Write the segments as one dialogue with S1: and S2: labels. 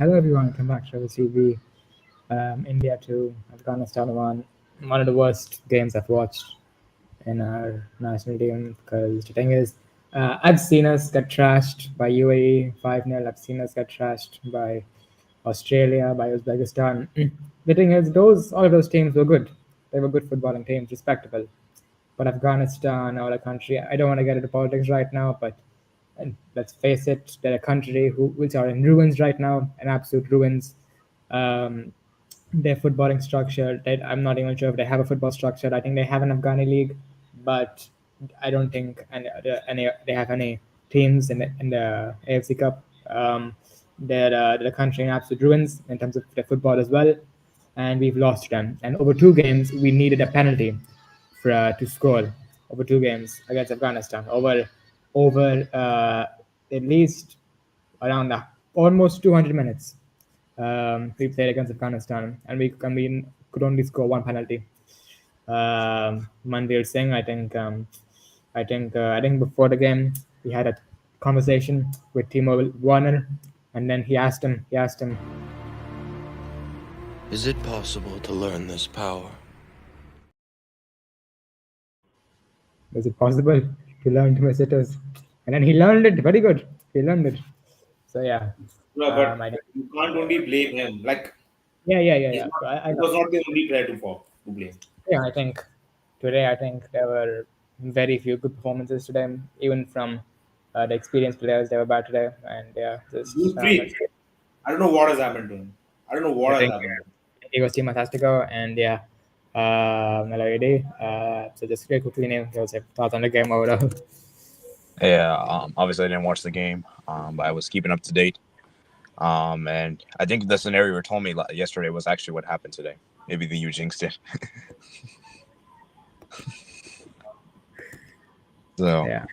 S1: Hello everyone, welcome back to the TV. India 2, Afghanistan 1. One of the worst games I've watched in our national team because the thing is, I've seen us get trashed by UAE 5-0. I've seen us get trashed by Australia, by Uzbekistan. The thing is, all of those teams were good. They were good footballing teams, respectable. But Afghanistan or a country, I don't want to get into politics right now, but and let's face it, they're a country which are in ruins right now, in absolute ruins. Um, their footballing structure, I'm not even sure if they have a football structure. I think they have an Afghani league, but I don't think they have any teams in the AFC Cup. They're a country in absolute ruins in terms of their football as well, and we've lost them. And over two games, we needed a penalty to score over two games against Afghanistan over at least around almost 200 minutes. We played against Afghanistan, and we could only score one penalty. Manveer Singh, I think before the game we had a conversation with Timo Werner, and then he asked him,
S2: Is it possible to learn this power?
S1: is it possible to learn to miss hitters? And then he learned it very good. He learned it. So yeah,
S3: No, but
S1: I think
S3: you can't only blame him. Like he's
S1: yeah.
S3: not.
S1: So I
S3: He
S1: know.
S3: was not the only player to blame.
S1: Yeah, I think there were very few good performances today, even from the experienced players. They were bad today, and yeah, just
S3: Gurpreet, I don't know what has happened to him. I don't know what
S1: I
S3: has
S1: think
S3: happened.
S1: he was team has to go, and yeah, Melody. So just very quickly, name your thoughts on the game overall.
S4: Yeah, obviously I didn't watch the game, but I was keeping up to date. And I think the scenario you told me yesterday was actually what happened today. Maybe the you jinxed it. So,
S1: Yeah,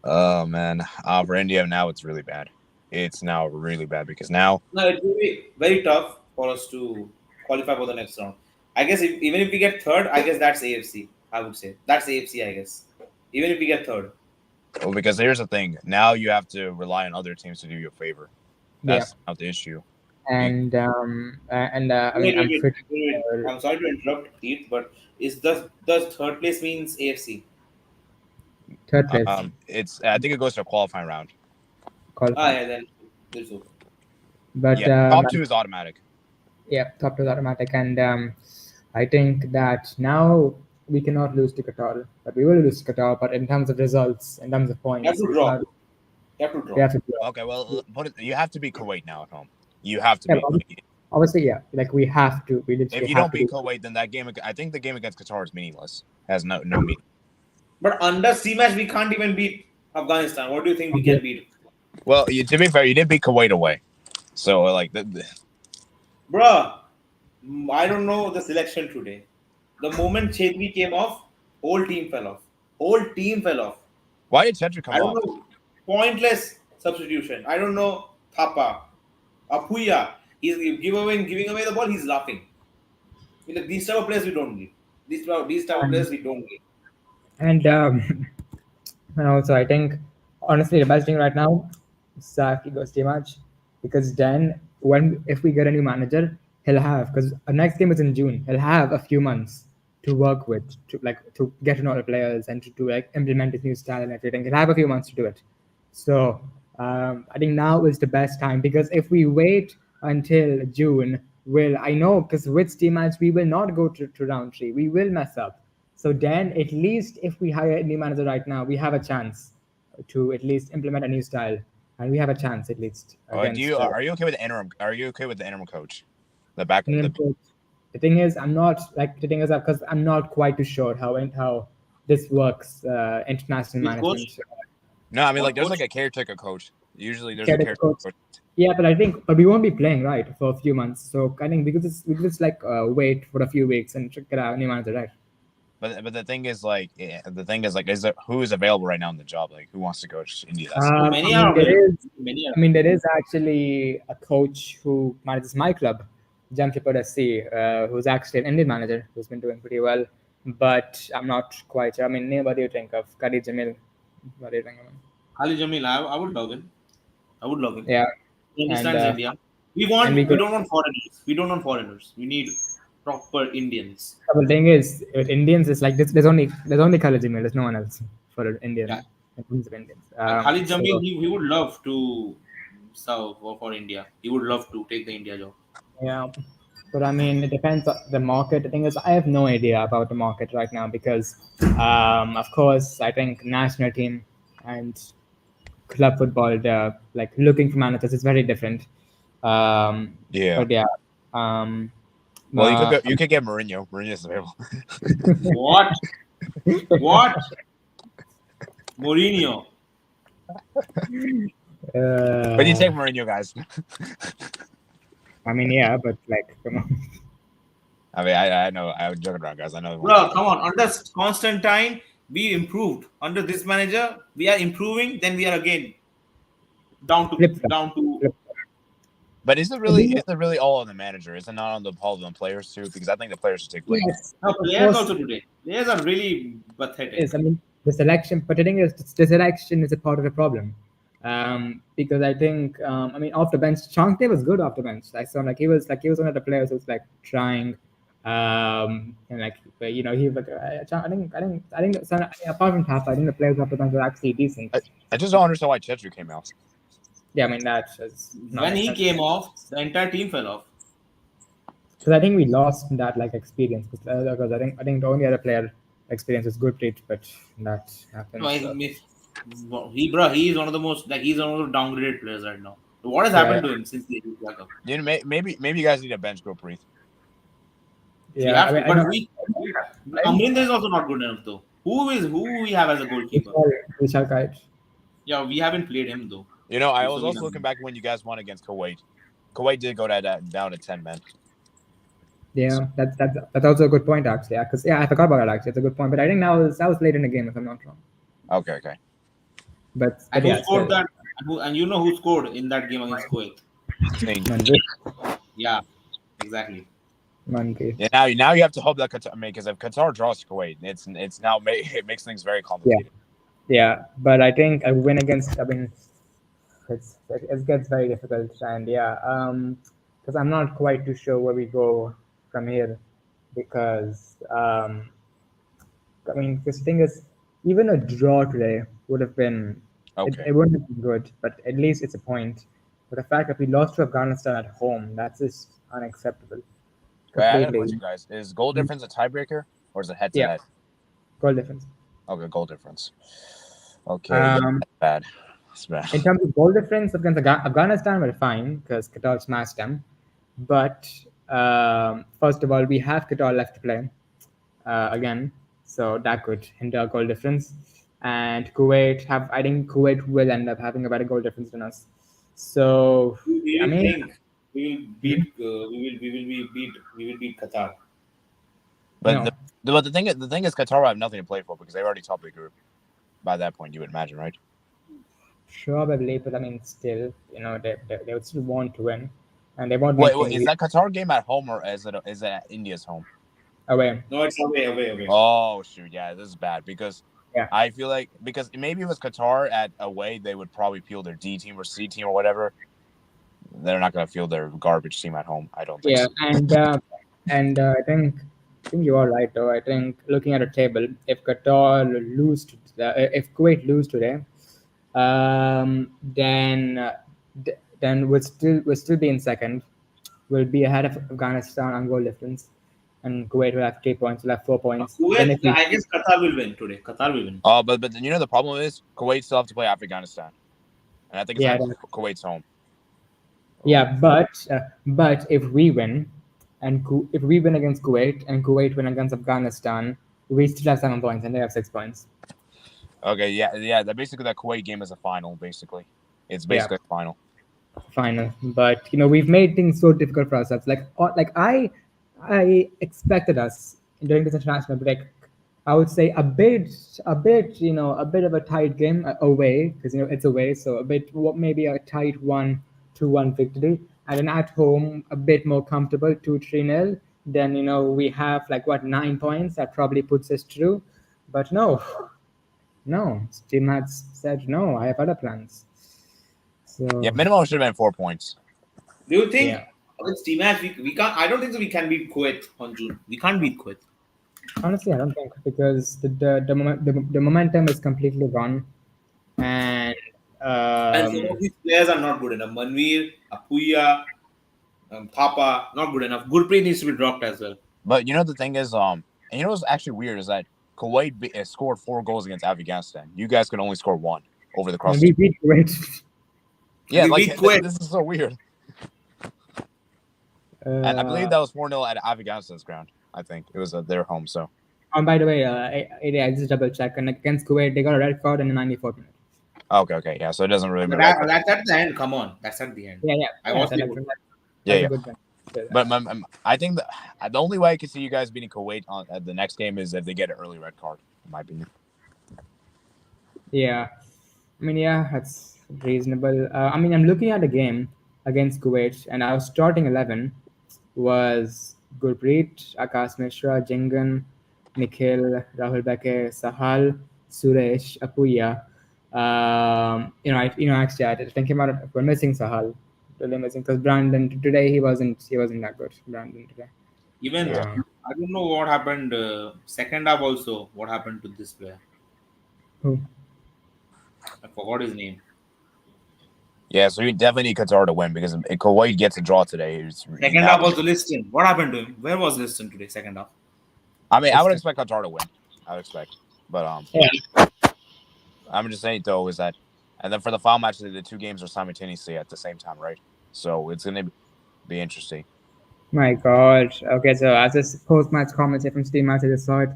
S4: oh man, for India now it's really bad. It's now really bad because now,
S3: No, it will be very tough for us to qualify for the next round. I guess even if we get third, I guess that's AFC. I would say that's AFC. I guess even if we get third.
S4: well, because here's the thing: now you have to rely on other teams to do you a favor.
S1: yeah,
S4: That's not the issue. You,
S1: I mean, I'm pretty
S3: Wait.
S1: sure
S3: I'm sorry to interrupt, Keith, but is does third place means AFC?
S1: third place
S4: it's I think it goes to a qualifying round.
S3: Ah,
S1: qualifying,
S3: yeah, then it's okay.
S1: but
S4: Yeah, top two is automatic.
S1: yeah, top to automatic, and I think that now we cannot lose to Qatar, but we will lose to Qatar. But in terms of results, in terms of
S3: You have
S1: points,
S3: to
S1: we
S3: draw.
S1: cannot.
S3: You have to
S1: We
S3: draw.
S1: have to draw.
S4: Okay, well, you have to beat Kuwait now at home. You have to
S1: Yeah,
S4: beat.
S1: obviously, yeah. Like we have to. We
S4: If
S1: literally
S4: you
S1: have
S4: don't
S1: to
S4: beat
S1: do.
S4: Kuwait, then that game, I think the game against Qatar is meaningless. Has no meaning.
S3: But under C match, we can't even beat Afghanistan. What do you think we
S1: Okay.
S3: can beat?
S4: Well, to be fair, you did beat Kuwait away, so like,
S3: Bruh, I don't know the selection today. The moment Chetri came off, whole team fell off. Whole team fell off.
S4: why did Chetri
S3: I
S4: come
S3: don't
S4: off?
S3: know. Pointless substitution. I don't know. Thapa. Apuya. He's giving away the ball. He's laughing. Like, these type of players we don't need. These type of
S1: And
S3: players we don't need.
S1: and and also, I think honestly, the best thing right now, Saki goes too much because then when if we get a new manager, he'll have because our next game is in June. He'll have a few months to work with to get to know the players and to like implement his new style and everything. He'll have a few months to do it. So I think now is the best time because if we wait until June, I know because with team match we will not go to round three. We will mess up. So then at least if we hire a new manager right now, we have a chance to at least implement a new style, and we have a chance at least
S4: Do
S1: against
S4: you are you okay with the interim? Are you okay with the interim coach? The back
S1: Indian
S4: the
S1: coach. The thing is, I'm not like the thing is because I'm not quite too sure how this works international
S3: Which coach?
S1: management.
S4: no, I mean like
S3: What
S4: there's
S3: coach?
S4: like a caretaker coach. Usually there's a
S1: Caretaker
S4: caretaker
S1: coach.
S4: coach.
S1: Yeah, but but we won't be playing right for a few months. So I think because it's like wait for a few weeks and check it out new manager, right?
S4: But the thing is like is there who is available right now in the job? Like who wants to coach India? That's
S3: No,
S1: I
S3: many
S1: mean
S3: are
S1: there
S3: available.
S1: is
S3: Many are
S1: I mean
S3: available.
S1: there is actually a coach who manages my club, Jamshedpur SC, who's actually an Indian manager who's been doing pretty well. But I'm not quite sure. I mean, name, what do you think of Kadi Jamil? What do you think of him?
S3: Ali Jamil, I would log in. I would log in.
S1: Yeah,
S3: He
S1: and
S3: understands India. We don't want foreigners. We don't want foreigners. We need proper Indians.
S1: The thing is, with Indians, it's like this. There's only Khalid Jamil. There's no one else for
S3: Yeah.
S1: Indian. In terms of Indians.
S3: And Khalid Jamil,
S1: So
S3: he would love to serve for India. He would love to take the India job.
S1: yeah, but I mean, it depends on the market. The thing is, I have no idea about the market right now because, of course, I think national team and club football, they're like looking for managers. It's very different.
S4: Yeah.
S1: But yeah, um,
S4: Well,
S1: uh,
S4: you could get Mourinho. Mourinho's available.
S3: What? What? Mourinho.
S4: But you take Mourinho, guys.
S1: I mean, yeah, but like, come on.
S4: I mean, I know. I was joking around, guys. I know.
S3: Bro, come on. Under Constantine, we improved. Under this manager, we are improving. Then we are again down to
S1: Flip-flop.
S3: down to.
S1: Flip-flop.
S4: But is it really all on the manager? Is it not on the all of the players too? Because I think the players should take blame.
S1: Yes,
S3: No,
S1: of
S3: players
S1: course
S3: also today. Players are really pathetic.
S1: it is. I mean, the selection, but the thing is, the selection is a part of the problem. Because I think, I mean, off the bench, Chankte was good off the bench. I saw he was one of the players who was like trying, and like he was like I think some, apart from Tapa, I think the players off the bench were actually decent.
S4: I just don't understand why Chechu came out.
S1: Yeah, I mean that's
S3: When he came off, the entire team fell off.
S1: because I think we lost that like experience because I think the only other player experience was Gurpreet, but that happened.
S3: No,
S1: So.
S3: he is one of the most he's one of the downgraded players right now. What has
S1: Yeah,
S3: happened to him since he got back up?
S4: You know, maybe you guys need a bench Gurpreet.
S1: Yeah, I mean, I know.
S3: Amrinder is also not good enough though. Who we have as a goalkeeper?
S1: Vishal Kite.
S3: Yeah, we haven't played him though.
S4: You know, I was also looking back when you guys won against Kuwait. Kuwait did go down to 10 men.
S1: Yeah, that's also a good point actually. Because I forgot about that actually. It's a good point, but I think that was late in the game if I'm not wrong.
S4: Okay.
S1: But
S3: And
S1: yeah,
S3: who scored that? And you know who scored in that game against Kuwait?
S1: Manpreet.
S3: Yeah, exactly.
S1: Manpreet.
S4: Yeah, now you have to hope that Qatar. I mean, because if Qatar draws Kuwait, it makes things very complicated.
S1: Yeah, but I think a win against. I mean, it gets very difficult, and yeah, because I'm not quite too sure where we go from here, because I mean, this thing is, even a draw today would have been.
S4: Okay.
S1: It wouldn't have been good, but at least it's a point. But the fact that we lost to Afghanistan at home, that's just unacceptable.
S4: Wait, I got a
S1: Completely.
S4: question, guys. Is goal difference a tiebreaker or is it head to
S1: Yeah.
S4: head?
S1: Goal difference.
S4: Okay, goal difference. Okay, yeah, that's bad. That's bad.
S1: In terms of goal difference against Afghanistan, we're fine because Qatar smashed them. But first of all, we have Qatar left to play again, so that could hinder our goal difference. And I think Kuwait will end up having a better goal difference than us. So
S3: We
S1: I
S3: will
S1: mean,
S3: think we will beat Qatar.
S4: But
S1: no.
S4: but the thing is, Qatar will have nothing to play for because they already topped the group. By that point, you would imagine, right?
S1: Probably, but I mean, still, they would still want to win, and they won't.
S4: Wait, is that Qatar game at home or is it India's home?
S1: Away?
S3: No, it's away.
S4: Oh shoot, yeah, this is bad because
S1: Yeah.
S4: I feel like because maybe if it was Qatar at away, they would probably field their D team or C team or whatever. They're not going to field their garbage team at home. I don't think.
S1: Yeah,
S4: So.
S1: and I think you are right though. I think looking at a table, if if Kuwait lose today, then we'll still be in second. We'll be ahead of Afghanistan on goal difference, and Kuwait will have 3 points. We'll have 4 points. Then if
S3: I guess Qatar will win today. Qatar will win.
S4: But the problem is Kuwait still have to play Afghanistan, and I think it's Kuwait's home.
S1: Yeah, but if we win, if we win against Kuwait and Kuwait win against Afghanistan, we still have 7 points and they have 6 points.
S4: Okay, yeah. Basically, that Kuwait game is a final. Basically, it's basically a final.
S1: But we've made things so difficult for ourselves. Like I expected us during this international break. I would say a bit of a tight game away because it's away, so maybe a tight 1-1 victory, and then at home a bit more comfortable 2-3-0. Then we have 9 points that probably puts us through, but no, Team has said no. I have other plans. So
S4: Yeah, minimum should have been 4 points.
S3: Do you think
S1: Yeah.
S3: with team match we can't? I don't think so. We can beat Kuwait on June. We can't beat Kuwait.
S1: Honestly, I don't think because the momentum is completely gone, and
S3: And some of these players are not good enough. Manveer, Apuya, Thapa, not good enough. Gurpreet needs to be dropped as well.
S4: But the thing is, and what's actually weird is that Kuwait scored 4 goals against Afghanistan. You guys could only score 1 over the cross
S1: we
S4: team.
S1: beat Kuwait.
S4: Yeah,
S3: We
S4: like
S3: beat Kuwait.
S4: this is so weird. And I believe
S1: uh,
S4: that was 4-0 at Afghanistan's ground. I think it was their home. So
S1: by the way, I just double check, and against Kuwait, they got a red card in the 94th minute.
S4: okay, yeah. So it doesn't really
S3: But
S4: matter. Like,
S3: that's at the end. Come on, that's at the end.
S1: Yeah, yeah,
S3: I
S1: yeah.
S3: watched it.
S1: That's
S4: yeah.
S1: a good one.
S4: But I think that the only way I could see you guys beating Kuwait at the next game is if they get an early red card, in my opinion.
S1: Yeah, I mean, yeah, that's reasonable. I mean, I'm looking at a game against Kuwait, and our starting 11 was Gurpreet, Akash Mishra, Jingan, Nikhil, Rahul Beke, Sahal, Suresh, Apuya. Actually, I did think about it. We're missing Sahal, really missing because Brandon today he wasn't that good. Brandon today.
S3: Even
S4: Yeah.
S3: I don't know what happened. Second half also, what happened to this player?
S1: Who?
S3: I forgot his name.
S4: Yeah, so you definitely need Qatar to win because if Kuwait gets a draw today,
S3: Second half also Liston. What happened to him? Where was Liston today? Second half.
S4: I mean, I would expect Qatar to win. I would expect, but
S1: Yeah.
S4: I'm just saying though is that, and then for the final match, the 2 games are simultaneously at the same time, right? So it's gonna be interesting.
S1: My God. Okay, so as a post-match commentary from Steam Match, I just saw it.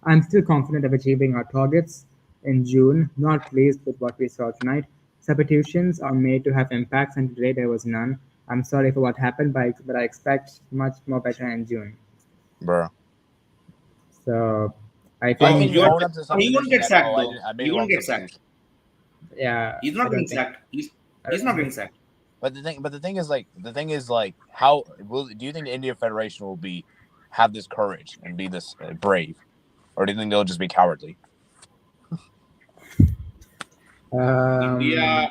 S1: I'm still confident of achieving our targets in June. Not pleased with what we saw tonight. Substitutions are made to have impacts, and today there was none. I'm sorry for what happened, but I expect much more better in June.
S4: Bro.
S1: So I
S4: I
S3: Oh,
S1: think,
S4: think you
S3: you're.
S4: own up to
S3: He won't
S4: substitution
S3: get
S4: that
S3: sacked though.
S4: I made
S3: He
S4: a
S3: won't
S4: wrong
S3: get sacked.
S4: substitution.
S1: yeah,
S3: He's
S1: I
S3: not
S1: don't
S3: getting
S1: think.
S3: sacked.
S1: I
S3: He's
S1: don't
S3: not
S1: think.
S3: getting sacked.
S4: But the thing is like how do you think the India Federation will have this courage and be this brave, or do you think they'll just be cowardly?
S1: Um,
S3: India,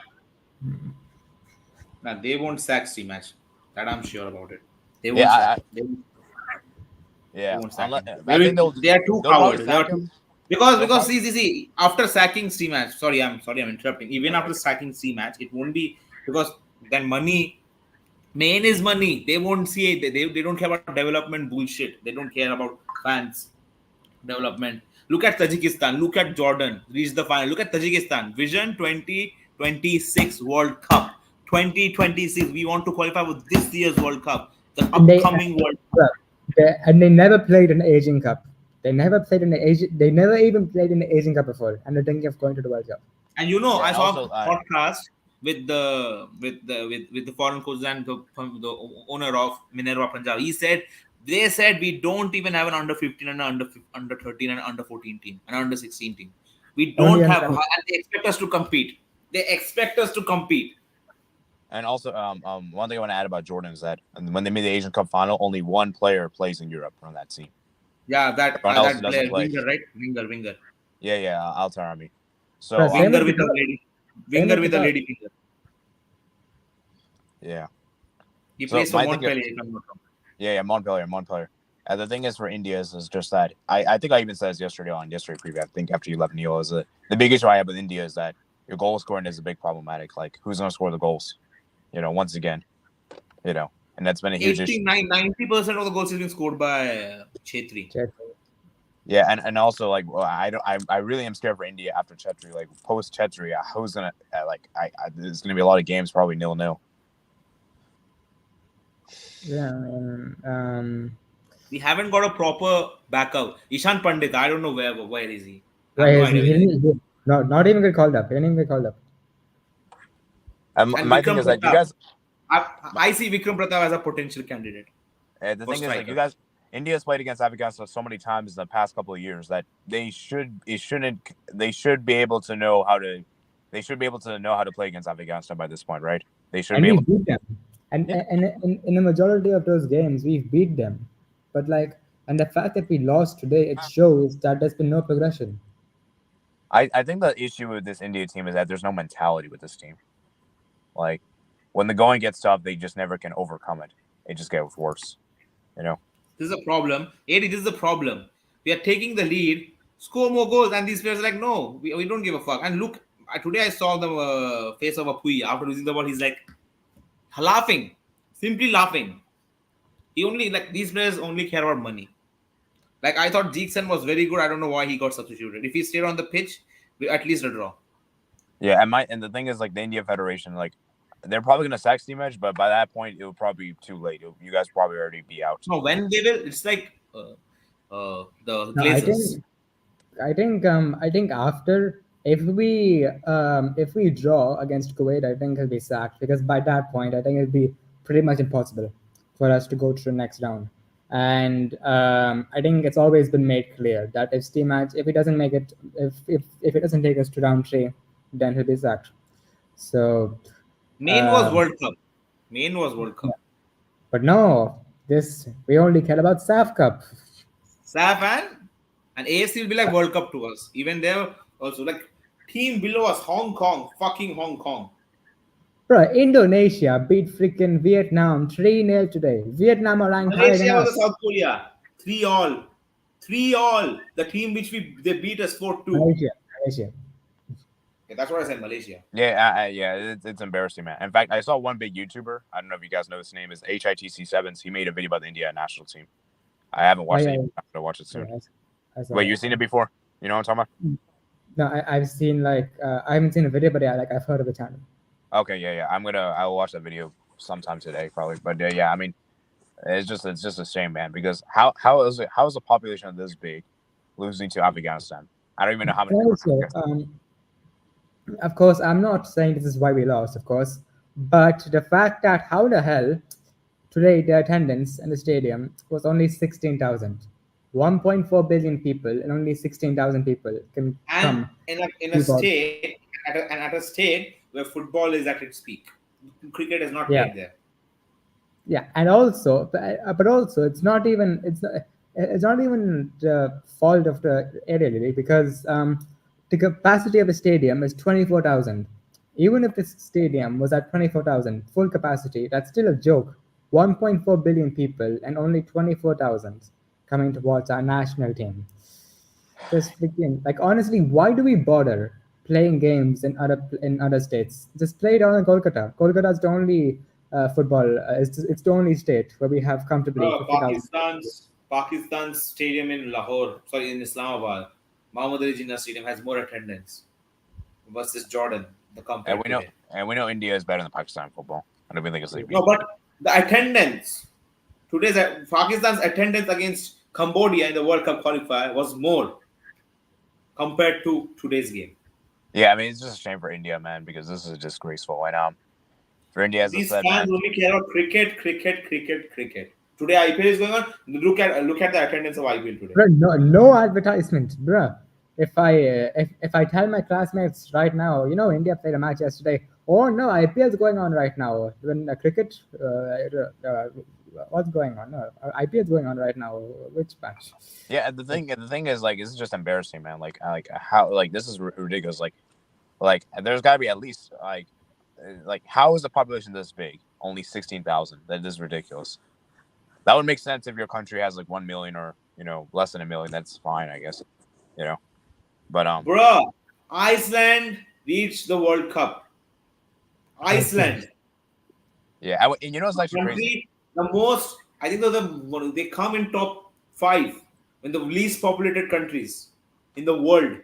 S3: nah, they won't sack C match. That I'm sure about it. They
S4: Yeah,
S3: won't sack him. They
S4: yeah.
S3: won't sack him.
S4: I think
S3: They are too
S4: they'll probably
S3: coward. They are
S4: sack
S3: too
S4: him. They'll
S3: because
S4: probably
S3: see after sacking C match. I'm interrupting. Even after sacking C match, it won't be because then money. Main is money. They won't see it. They don't care about development bullshit. They don't care about fans development. Look at Tajikistan. Look at Jordan. Reach the final. Look at Tajikistan. Vision 2026 World Cup. 2026. We want to qualify with this year's World Cup. The
S1: and they,
S3: upcoming World Cup.
S1: and they never played in the Asian Cup. They never played in the Asian. They never even played in the Asian Cup before, and they're thinking of going to the World Cup.
S3: And
S4: yeah,
S3: I
S4: and
S3: saw
S4: also
S3: a podcast with the foreign coach and the owner of Minerva Punjab. They said we don't even have an under 15 and under 13 and under 14 team and under 16 team. We
S1: Only
S3: don't
S1: under,
S3: have, and they expect us to compete. They expect us to compete.
S4: and also one thing I want to add about Jordan is that when they made the Asian Cup final, only one player plays in Europe from that team.
S3: Yeah,
S4: Everyone else
S3: that
S4: doesn't
S3: player,
S4: play.
S3: winger, right? Winger.
S4: Yeah, Altar Army. So
S1: Plus, same
S3: Winger
S1: with
S3: with a
S1: Qatar.
S3: lady.
S1: Same
S3: Winger
S1: with
S3: with a
S1: Qatar.
S3: lady finger.
S4: yeah.
S3: He
S4: So
S3: plays for
S4: my thing,
S3: Montpellier, if I'm not wrong.
S4: yeah, Montpellier. And the thing is for India is just that I think I even said this yesterday preview. I think after you left Neil is the big issue I have with India is that your goal scoring is a big problematic. Like who's going to score the goals? Once again, and that's been a huge issue.
S3: 90% of the goals has been scored by Chetri.
S4: Yeah, and also like I really am scared for India after Chetri. Like post Chetri, who's gonna there's gonna be a lot of games probably 0-0.
S1: Yeah, I mean,
S3: We haven't got a proper backup. Ishan Pandit, I don't know where is he. I have
S1: why
S3: no
S1: is he?
S3: idea where he is.
S1: Not even get called up. He didn't even get called up.
S3: And
S4: My thing
S3: Vikram
S4: is that you
S3: Pratap.
S4: guys.
S3: I see Vikram Pratap as a potential candidate.
S4: The
S3: For
S4: thing is, like, you
S3: striker.
S4: guys, India's played against Afghanistan so many times in the past couple of years that they should be able to know how to play against Afghanistan by this point, right? They should
S1: And
S4: be
S1: we
S4: able.
S1: beat them. And,
S4: Yeah.
S1: and in the majority of those games, we've beat them. But and the fact that we lost today, it shows that there's been no progression.
S4: I think the issue with this India team is that there's no mentality with this team. Like, when the going gets tough, they just never can overcome it. It just gets worse. You know.
S3: This is a problem. AD, this is the problem. We are taking the lead, score more goals, and these players are like, no, we don't give a fuck. And look, today I saw the face of Apui after losing the ball. He's like laughing, simply laughing. He only like these players only care about money. Like I thought Jackson was very good. I don't know why he got substituted. If he stayed on the pitch, we at least a draw.
S4: Yeah, and the thing is, like the India Federation, like they're probably gonna sack Steam Edge, but by that point, it will probably be too late. You guys probably already be out.
S3: No, when they will, it's like the
S1: No,
S3: Glazers.
S1: I think after if we draw against Kuwait, I think he'll be sacked because by that point, I think it'll be pretty much impossible for us to go to the next round. And I think it's always been made clear that if Steam Match, if it doesn't make it, if it doesn't take us to round 3, then he'll be sacked. So,
S3: Main was World Cup. Main was World Cup.
S1: but no, this we only care about SAF Cup.
S3: SAF and AFC will be like World Cup to us. Even there also like team below us, Hong Kong, fucking Hong Kong.
S1: Bro, Indonesia beat freaking Vietnam 3-0 today. Vietnam are ranked higher than
S3: Malaysia
S1: us.
S3: was South Korea. 3-all. 3-all. The team which they beat us 4-2.
S1: Malaysia.
S3: Yeah, that's what I said, Malaysia.
S4: Yeah, yeah, it's embarrassing, man. In fact, I saw one big YouTuber. I don't know if you guys know his name is HITC7s. He made a video about the India national team. I haven't watched it. I'm gonna watch it soon. Wait, you've seen it before? You know what I'm talking about?
S1: No, I've seen like I haven't seen a video, but yeah, like I've heard of the channel.
S4: Okay, yeah. I'll watch that video sometime today, probably. But yeah, I mean, it's just a shame, man. Because how is a population this big losing to Afghanistan? I don't even know how many.
S1: Also, of course, I'm not saying this is why we lost, of course, but the fact that how the hell today the attendance in the stadium was only 16,000. 1.4 billion people and only 16,000 people can come.
S3: And in a state, at a state where football is at its peak, cricket is not played there.
S1: Yeah, and also, but also, it's not even the fault of the area really, because the capacity of the stadium is 24,000. Even if this stadium was at 24,000 full capacity, that's still a joke. 1.4 billion people and only 24,000 coming to watch our national team. Just freaking like honestly, why do we bother playing games in other states? Just play down in Kolkata. Kolkata is the only football. It's the only state where we have comfortably 50,000.
S3: Pakistan's stadium in Lahore, sorry, in Islamabad, Muhammad Ali Jinnah Stadium has more attendance versus Jordan.
S4: And we know India is better than Pakistan football. I don't even think it's like
S3: no, but the attendance today's Pakistan's attendance against Cambodia in the World Cup qualifier was more compared to today's game.
S4: Yeah, I mean it's just a shame for India, man, because this is disgraceful. And for India, as
S3: these
S4: I said,
S3: fans only care about cricket. Today IPL is going on. Look at the attendance of IPL today.
S1: Bro, no advertisement, bro. If I tell my classmates right now, India played a match yesterday. Oh no, IPL is going on right now. When cricket, what's going on? No, IPL is going on right now. Which match?
S4: Yeah, the thing is like it's just embarrassing, man. Like how this is ridiculous. Like there's got to be at least like how is the population this big? Only 16,000. That is ridiculous. That would make sense if your country has like 1 million or less than 1 million. That's fine, I guess. But
S3: Bruh, Iceland reached the World Cup. Iceland.
S4: Yeah, and it's actually crazy.
S3: The most, I think they come in top 5 in the least populated countries in the world.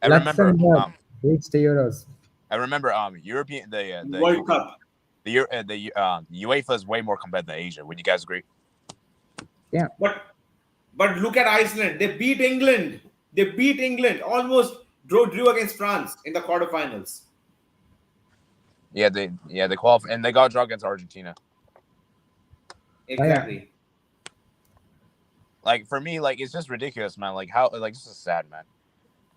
S4: I remember
S1: reach the Euros.
S4: I remember European the
S3: World Cup.
S4: The UEFA is way more competitive than Asia. Would you guys agree?
S1: Yeah.
S3: But look at Iceland. They beat England. Almost drew against France in the quarterfinals.
S4: Yeah, they qualified and they got drawn against Argentina.
S3: Exactly.
S1: Oh, yeah.
S4: Like for me, like it's just ridiculous, man. Like how this is sad, man.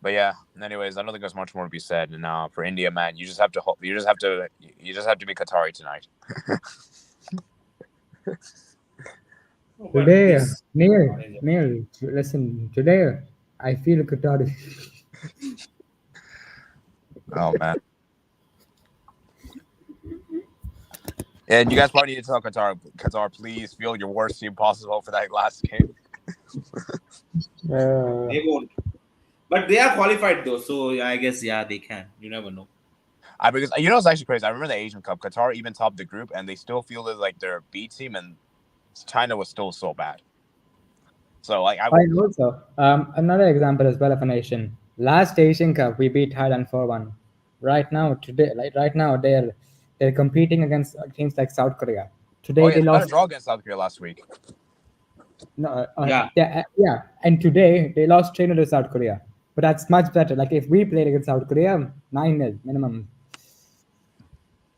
S4: But yeah, anyways, I don't think there's much more to be said. And for India, man, you just have to be Qatari tonight.
S1: Today, Neil, listen. Today, I feel Qatari.
S4: Oh man. And you guys probably need to tell Qatar, please field your worst team possible for that last game.
S3: They won't. But they are qualified though, so I guess they can. You never know.
S4: Because it's actually crazy. I remember the Asian Cup. Qatar even topped the group, and they still fielded like their B team, and China was still so bad. So like
S1: I also another example as well of a nation. Last Asian Cup, we beat Thailand 4-1. Right now, they're competing against teams like South Korea. Today
S4: they
S1: they
S4: got a
S1: lost.
S4: draw against South Korea last week.
S1: No,
S3: Yeah.
S1: yeah, and today they lost 3-0 to South Korea. But that's much better. Like if we played against South Korea, 9-0 minimum.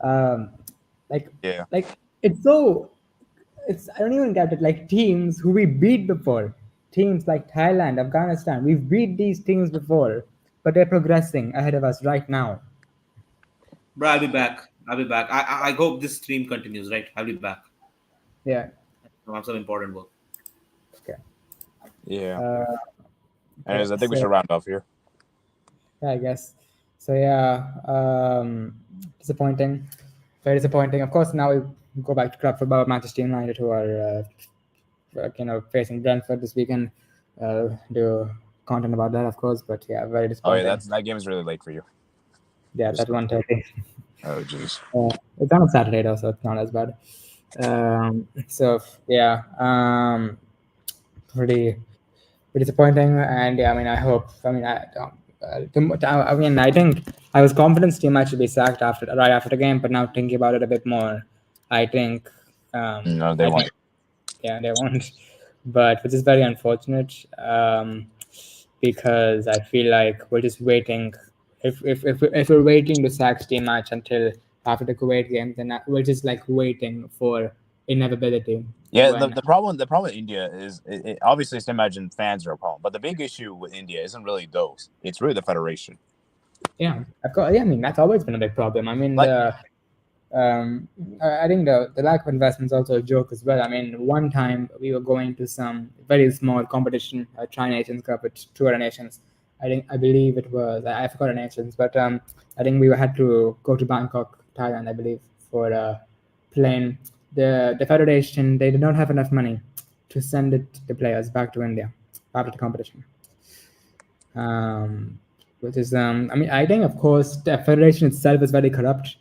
S1: Um,
S4: Yeah.
S1: like it's so it's I don't even get it. Like teams who we beat before, teams like Thailand, Afghanistan, we've beat these teams before, but they're progressing ahead of us right now.
S3: Bro, I'll be back. I hope this stream continues, right? I'll be back.
S1: Yeah.
S3: I have some important work.
S1: Okay.
S4: Yeah.
S1: Uh,
S4: Anyways, I think we
S1: so-
S4: should round off here.
S1: Yeah, I guess. So yeah, disappointing, very disappointing. Of course, now we go back to club football. Manchester United, who are facing Brentford this weekend. Do content about that, of course. But yeah, very
S4: Oh
S1: disappointing.
S4: yeah, that game is really late for you.
S1: Yeah, that 1:30.
S4: Oh jeez.
S1: It's on a Saturday though, so it's not as bad. So yeah, pretty disappointing. And yeah, I mean, I hope. I mean, I think I was confident Steve might should be sacked right after the game, but now thinking about it a bit more, I think.
S4: No, they
S1: I
S4: won't.
S1: think- yeah, they won't. But which is very unfortunate, because I feel like we're just waiting. If we're waiting to sack Steve match until after the Kuwait game, then we're just like waiting for inevitability.
S4: Yeah,
S1: when-
S4: the problem with India is obviously just imagine fans are a problem, but the big issue with India isn't really those; it's really the federation.
S1: Yeah, of course. Yeah, I mean that's always been a big problem. I mean, I think the lack of investment is also a joke as well. I mean, one time we were going to some very small competition, Tri Nations Cup with two other nations. I believe it was I forgot the nations, but I think we had to go to Bangkok, Thailand, I believe, for playing. The federation they did not have enough money to send the players back to India after the competition. Which is I mean I think of course the federation itself is very corrupt,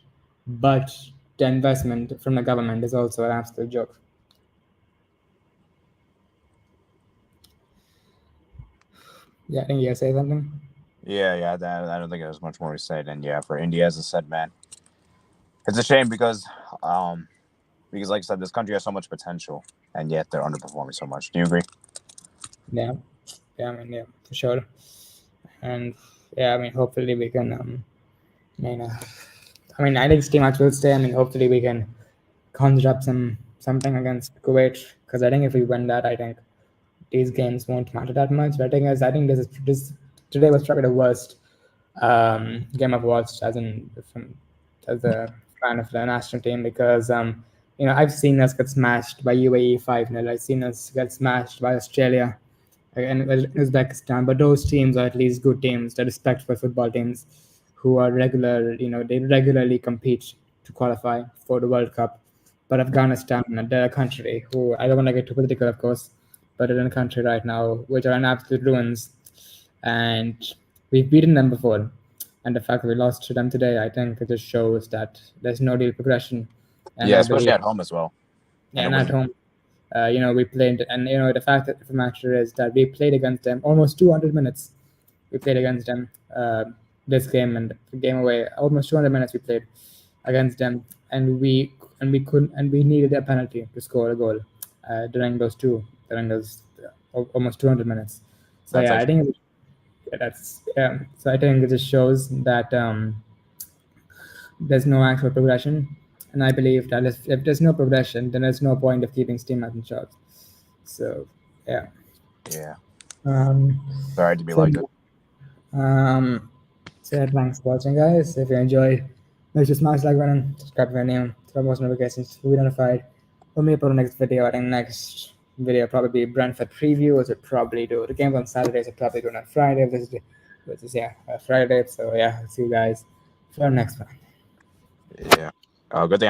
S1: but the investment from the government is also an absolute joke. Yeah, I think you say something.
S4: Yeah, I don't think there's much more to say. And yeah, for India, as I said, man, it's a shame because like I said, this country has so much potential, and yet they're underperforming so much. Do you agree?
S1: Yeah, I mean yeah, for sure. And yeah, I mean hopefully we can I mean I think Steve match will stay. I mean hopefully we can conjure up something against Kuwait, because I think if we win that, I think these games won't matter that much. But I think this today was probably the worst game I've watched as a fan of the national team, because I've seen us get smashed by UAE 5-0. I've seen us get smashed by Australia and Uzbekistan, but those teams are at least good teams. They're respectful football teams who are they regularly compete to qualify for the World Cup. But Afghanistan, they're a country who, I don't want to get too political, of course, but they're in a country right now which are in absolute ruins. And we've beaten them before. And the fact that we lost to them today, I think it just shows that there's no real progression. And
S4: yeah,
S1: I
S4: especially
S1: believe,
S4: at home as well.
S1: and at home, we played, and the fact of the matter is that we played against them almost 200 minutes. We played against them this game and the game away. Almost 200 minutes we played against them, and we couldn't, and we needed a penalty to score a goal during those almost 200 minutes. So
S4: That's
S1: yeah, I think so I think it just shows that there's no actual progression. And I believe that if there's no progression, then there's no point of keeping Steam in charge. So, yeah.
S4: Yeah.
S1: Um,
S4: Sorry to be
S1: so,
S4: like that.
S1: So, yeah, thanks for watching, guys. If you enjoyed, make sure to smash like button, subscribe if you're new, turn on post notifications to be notified when we upload the next video. I think next video probably be Brentford preview, which would probably do the games on Saturday, so probably do it on Friday, which is Friday. So, yeah, I'll see you guys for the next one.
S4: Yeah. Good thing